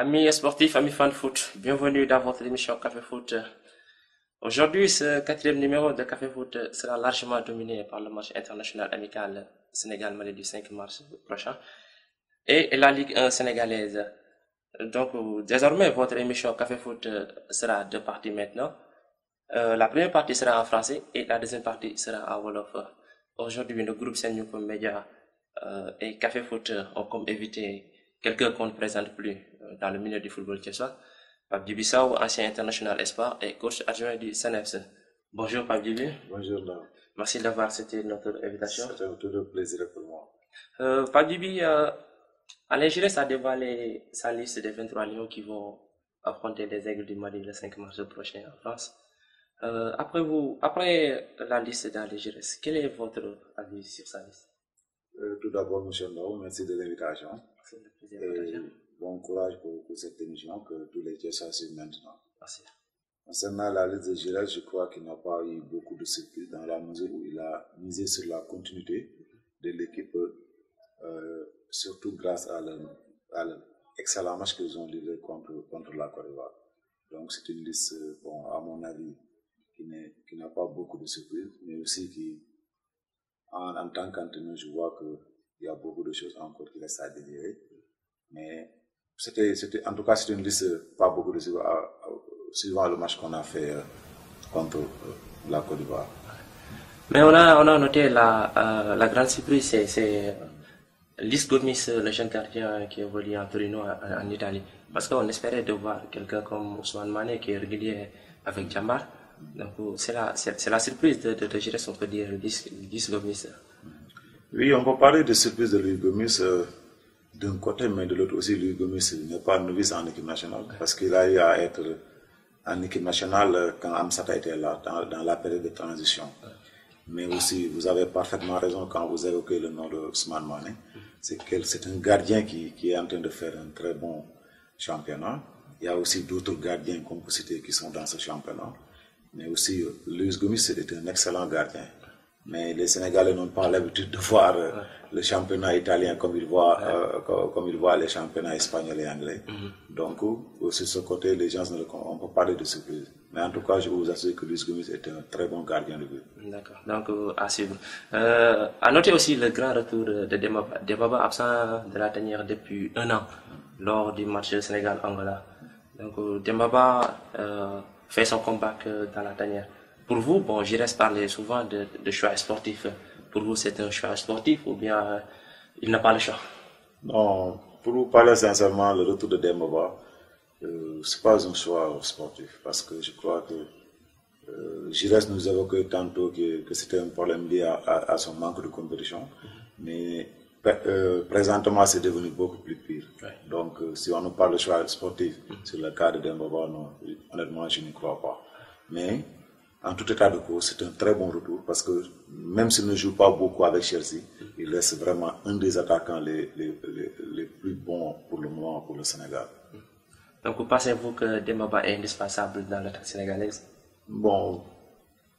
Amis sportifs, amis fans de foot, bienvenue dans votre émission Café Foot. Aujourd'hui, ce quatrième numéro de Café Foot sera largement dominé par le match international amical Sénégal-Mali du 5 mars prochain et la Ligue 1 sénégalaise. Donc, désormais, votre émission Café Foot sera deux parties maintenant. La première partie sera en français et la deuxième partie sera en Wolof. Aujourd'hui, le groupe Senyuko Media et Café Foot ont comme invité quelqu'un qu'on ne présente plus dans le milieu du football tchèquois, Pape Djibi Sow, ancien international espoir et coach adjoint du CNEPS. Bonjour Pape Djibi. Bonjour là. Merci d'avoir accepté notre invitation. C'est un tout plaisir pour moi. Pape Djibi, Alain Giresse a dévoilé sa liste des 23 lions qui vont affronter les Aigles du Mali le 5 mars prochain en France. Après la liste d'Alain Giresse, quel est votre avis sur sa liste? Tout d'abord, M. Ndao, merci de l'invitation. Bon courage pour cette émission que tous les Tchèques suivent maintenant. Merci. Concernant la liste de Giresse, je crois qu'il n'a pas eu beaucoup de surprises dans la mesure où il a misé sur la continuité de l'équipe, surtout grâce à l'excellent match qu'ils ont livré contre la Côte d'Ivoire. Donc c'est une liste, bon, à mon avis, qui n'a pas beaucoup de surprises, mais aussi qui, en tant qu'entraîneur, je vois qu'il y a beaucoup de choses encore qui restent à désirer. Mais en tout cas, c'est une liste, pas beaucoup de surprises, suivant le match qu'on a fait contre la Côte d'Ivoire. Mais on a noté la grande surprise, c'est Lys Gomis, le jeune gardien qui évolue en Torino en Italie. Parce qu'on espérait de voir quelqu'un comme Ousmane Mané qui est régulier avec Djambar. Donc c'est la surprise de Giresse, on peut dire, Lys Gomis. Oui, on peut parler de surprise de Lys Gomis d'un côté, mais de l'autre aussi, Lys Gomis n'est pas novice en équipe nationale. Parce qu'il a eu à être en équipe nationale quand Amsata était là, dans la période de transition. Mais aussi, vous avez parfaitement raison quand vous évoquez le nom de Ousmane Mané. C'est un gardien qui est en train de faire un très bon championnat. Il y a aussi d'autres gardiens qu'on peut citer qui sont dans ce championnat. Mais aussi, Lys Gomis est un excellent gardien. Mais les Sénégalais n'ont pas l'habitude de voir le championnat italien comme ils voient les championnats espagnols et anglais. Donc, sur ce côté, les gens on peut parler de surprise. Mais en tout cas, je vous assure que Lys Gomis est un très bon gardien de but. D'accord, donc à suivre. À noter aussi le grand retour de Demba absent de la tanière depuis un an lors du match Sénégal-Angola. Donc Demba fait son comeback dans la tanière. Pour vous, bon, Giresse parlait souvent de choix sportifs. Pour vous, c'est un choix sportif ou bien il n'a pas le choix? Non, pour vous parler sincèrement, le retour de Demba, c'est pas un choix sportif parce que je crois que Giresse nous évoquait tantôt que c'était un problème lié à son manque de compétition. Mais présentement, c'est devenu beaucoup plus pire. Donc, si on nous parle de choix sportif sur le cas de Demba, non, honnêtement, je n'y crois pas. Mais en tout état de cause, c'est un très bon retour parce que même s'il ne joue pas beaucoup avec Chelsea, il reste vraiment un des attaquants les plus bons pour le moment pour le Sénégal. Donc, pensez-vous que Demba est indispensable dans l'attaque sénégalaise? Bon,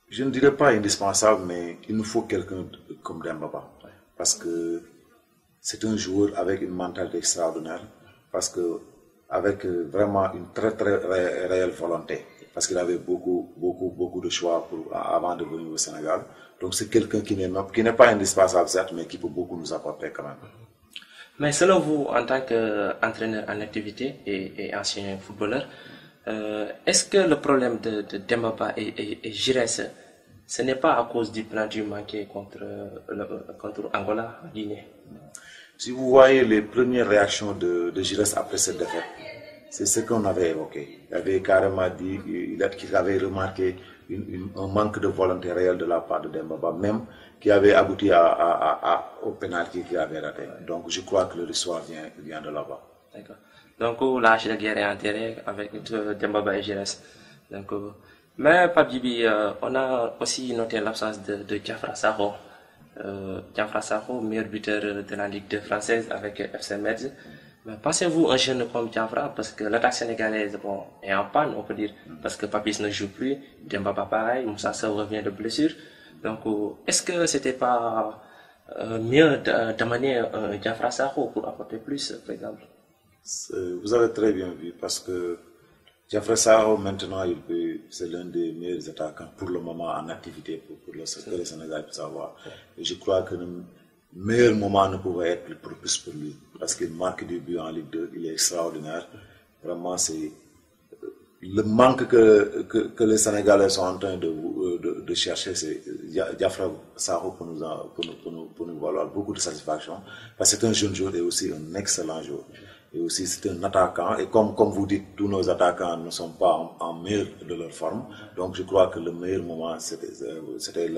je ne dirais pas indispensable, mais il nous faut quelqu'un comme Demba. Parce que c'est un joueur avec une mentalité extraordinaire, parce que avec vraiment une très réelle volonté. Parce qu'il avait beaucoup de choix avant de venir au Sénégal. Donc c'est quelqu'un qui n'est pas indispensable, certes, mais qui peut beaucoup nous apporter quand même. Mais selon vous, en tant qu'entraîneur en activité et ancien footballeur, est-ce que le problème de Demba et Giresse, ce n'est pas à cause du penalty manqué contre Angola en Guinée? Si vous voyez les premières réactions de Giresse après cette défaite, c'est ce qu'on avait évoqué. Il avait carrément dit qu'il avait remarqué un manque de volonté réelle de la part de Demba, même qui avait abouti au pénalty qu'il avait raté. Donc je crois que l'histoire vient de là-bas. D'accord. Donc l'âge de guerre est enterré avec Demba et Giresse. Mais Pape Djibi, on a aussi noté l'absence de Diafra Sakho. Diafra Sakho, meilleur buteur de la Ligue 2 française avec FC Metz. Pensez-vous un jeune comme Diafra, parce que l'attaque sénégalaise est en panne, on peut dire, parce que Papis ne joue plus, Demba pareil, Moussa Sow revient de blessure. Donc, est-ce que c'était pas mieux d'amener Diafra Sakho pour apporter plus, par exemple? Vous avez très bien vu parce que Diafra Sakho, maintenant, c'est l'un des meilleurs attaquants pour le moment en activité pour le Sénégal peut savoir. Et je crois que le meilleur moment ne pouvait être plus propice pour lui parce qu'il marque des buts en Ligue 2, il est extraordinaire. Vraiment, c'est le manque que les Sénégalais sont en train de chercher, c'est Diafra Sakho pour nous valoir beaucoup de satisfaction parce que c'est un jeune joueur et aussi un excellent joueur. Et aussi c'est un attaquant et comme vous dites, tous nos attaquants ne sont pas en meilleur de leur forme. Donc je crois que le meilleur moment c'était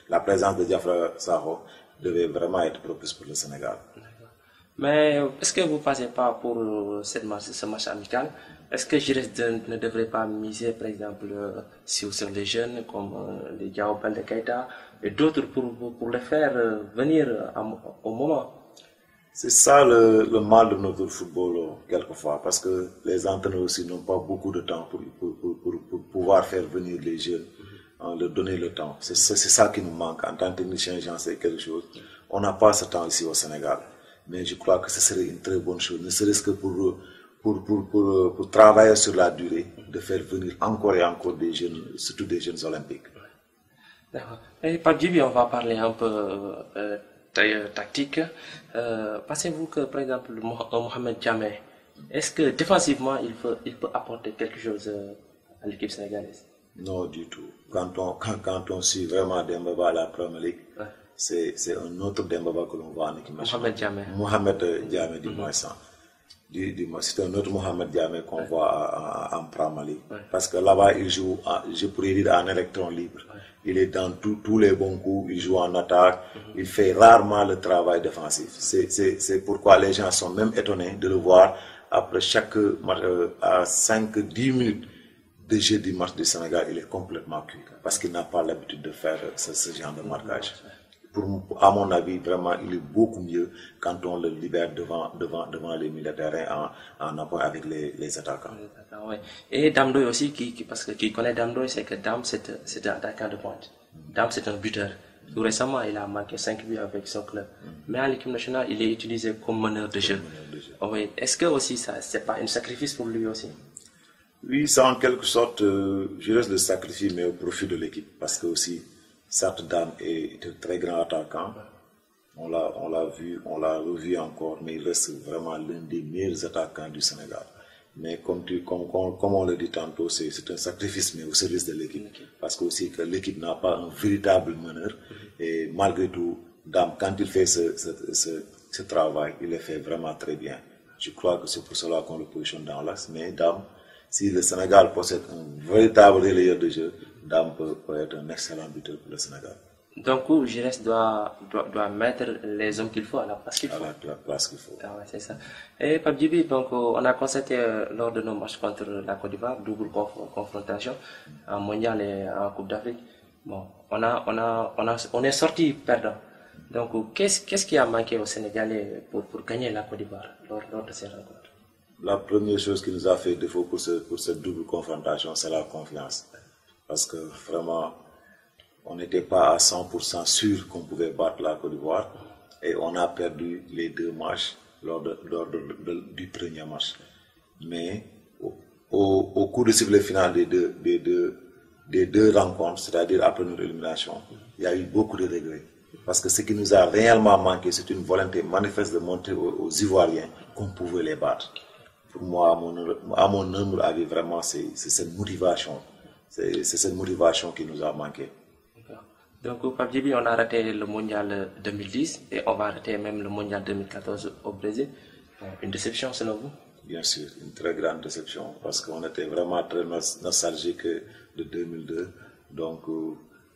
la présence de Diafra Sakho devait vraiment être propice pour le Sénégal. Mais est-ce que vous ne passez pas pour ce match amical? Est-ce que Giresse ne devrait pas miser, par exemple, sur les jeunes comme les Diao Baldé Keita et d'autres pour les faire venir au moment? C'est ça le mal de notre football, quelquefois, parce que les entraîneurs aussi n'ont pas beaucoup de temps pour pouvoir faire venir les jeunes, leur donner le temps. C'est ça qui nous manque. En tant que technicien, j'en sais quelque chose. On n'a pas ce temps ici au Sénégal. Mais je crois que ce serait une très bonne chose, ne serait-ce que pour travailler sur la durée, de faire venir encore et encore des jeunes, surtout des jeunes olympiques. D'accord. Et par Djibi, on va parler un peu tactique. Pensez-vous que, par exemple, Mohamed Diamé, est-ce que défensivement, il peut apporter quelque chose à l'équipe sénégalaise? Non, du tout. Quand on suit vraiment Dembaba à la Premier League, c'est un autre Dembaba que l'on voit en équipe nationale. Mohamed Diamé, dis-moi, c'est un autre Mohamed Diamé qu'on voit en Premier League. Parce que là-bas, il joue, je pourrais dire, en électron libre. Il est dans tous les bons coups, il joue en attaque, il fait rarement le travail défensif. C'est pourquoi les gens sont même étonnés de le voir après chaque match, à 5-10 minutes de jeu du match du Sénégal, il est complètement cuit. Parce qu'il n'a pas l'habitude de faire ce genre de marquage. À mon avis, vraiment, il est beaucoup mieux quand on le libère devant les milieux de terrain en appui avec les attaquants. Ouais. Et Damdoy aussi, parce que qui connaît Damdoy, c'est que Dam, c'est un attaquant de pointe. Dam, c'est un buteur. Tout récemment, il a marqué 5 buts avec son club. Mais à l'équipe nationale, il est utilisé comme meneur de jeu. Oui. Est-ce que aussi, c'est pas un sacrifice pour lui aussi? Oui, c'est en quelque sorte, je laisse le sacrifice, mais au profit de l'équipe. Parce que aussi, certes, Dame est un très grand attaquant. On l'a vu, on l'a revu encore, mais il reste vraiment l'un des meilleurs attaquants du Sénégal. Mais comme on le dit tantôt, c'est un sacrifice, mais au service de l'équipe. Parce que aussi que l'équipe n'a pas un véritable meneur. Et malgré tout, Dame, quand il fait ce travail, il le fait vraiment très bien. Je crois que c'est pour cela qu'on le positionne dans l'axe. Mais Dame, si le Sénégal possède un véritable relayeur de jeu, Dame peut être un excellent buteur pour le Sénégal. Donc, Giresse doit mettre les hommes qu'il faut à la place qu'il faut. À la place qu'il faut. Ah ouais, c'est ça. Et Pape Djibi, donc, on a constaté lors de nos matchs contre la Côte d'Ivoire, double confrontation en mondial et en Coupe d'Afrique. Bon, on est sorti perdant. Donc, qu'est-ce qui a manqué au Sénégalais pour gagner la Côte d'Ivoire lors de ces rencontres? La première chose qui nous a fait défaut pour cette double confrontation, c'est la confiance. Parce que vraiment, on n'était pas à 100% sûr qu'on pouvait battre la Côte d'Ivoire et on a perdu les 2 matchs lors du premier match. Mais au cours du cycle final des deux rencontres, c'est-à-dire après notre élimination, il y a eu beaucoup de regrets. Parce que ce qui nous a réellement manqué, c'est une volonté manifeste de montrer aux Ivoiriens qu'on pouvait les battre. Pour moi, à mon humble avis, vraiment, c'est cette motivation. C'est cette motivation qui nous a manqué. Donc, Pape Djibi, on a raté le mondial 2010 et on va rater même le mondial 2014 au Brésil. Une déception selon vous? Bien sûr, une très grande déception parce qu'on était vraiment très nostalgique de 2002. Donc,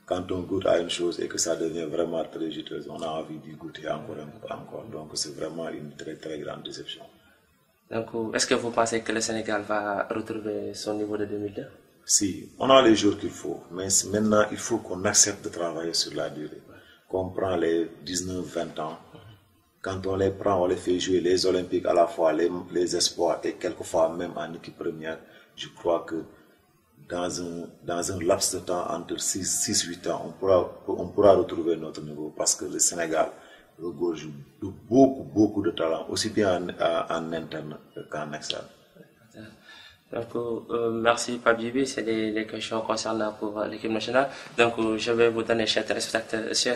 quand on goûte à une chose et que ça devient vraiment très juteuse, on a envie d'y goûter encore. Donc, c'est vraiment une très très grande déception. Donc, est-ce que vous pensez que le Sénégal va retrouver son niveau de 2002? Si, on a les jours qu'il faut, mais maintenant il faut qu'on accepte de travailler sur la durée. Qu'on prend les 19-20 ans, quand on les prend, on les fait jouer les Olympiques à la fois, les espoirs et quelquefois même en équipe première. Je crois que dans un laps de temps entre 6-8 ans, on pourra retrouver notre niveau parce que le Sénégal regorge de beaucoup de talent, aussi bien en interne qu'en externe. Donc, merci Pape. C'est les questions concernant pour l'équipe nationale. Donc, je vais vous donner, chers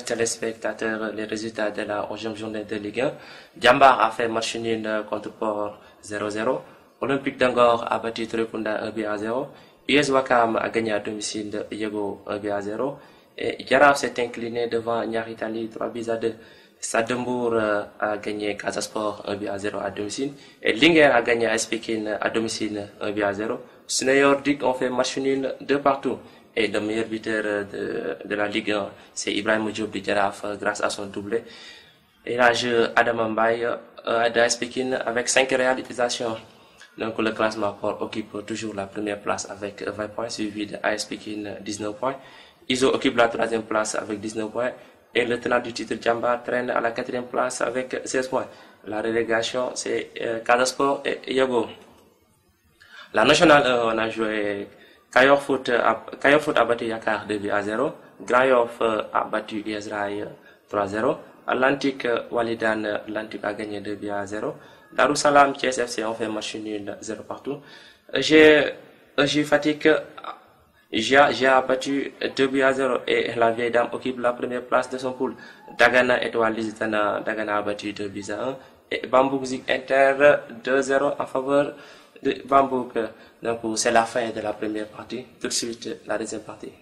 téléspectateurs, les résultats de la 11e journée de Ligue 1. Diambar a fait match nul contre Port 0-0. Olympique d'Angor a battu Trekunda 1-0. US Wakam a gagné à domicile de Yego 1-0. Et Yaraf s'est incliné devant Nyaritali 3-2. Sadembour a gagné Casasport 1-0 à domicile. Et Linger a gagné à Pekin à domicile 1-0. Sneyor Dik ont fait match nul 2-2. Et le meilleur buteur de la Ligue 1, c'est Ibrahim Diop de Jaraf grâce à son doublé. Et là, Adam Mbaye d'AS Pekin avec 5 réalisations. Donc le classement occupe toujours la première place avec 20 points, suivi de AS Pekin 19 points. Iso occupe la 3e place avec 19 points. Et le tenant du titre Diambar traîne à la 4e place avec 16 points. La relégation, c'est Casasport et Yogo. La nationale, on a joué Kayor Foot a battu Yakar 2-0. Grand Yoff a battu Israël 3-0. Atlantique Walidan, l'Antique a gagné 2-0. Darussalam, TSFC ont fait match nul 0 partout. J'ai Fatigue. J'ai battu 2-0 et la vieille dame occupe la première place de son pool. Dagana Étoile Lusitana, Dagana a battu 2-1 et Bambouk Zik Inter 2-0 en faveur de Bambouk. Donc c'est la fin de la première partie. Tout de suite la deuxième partie.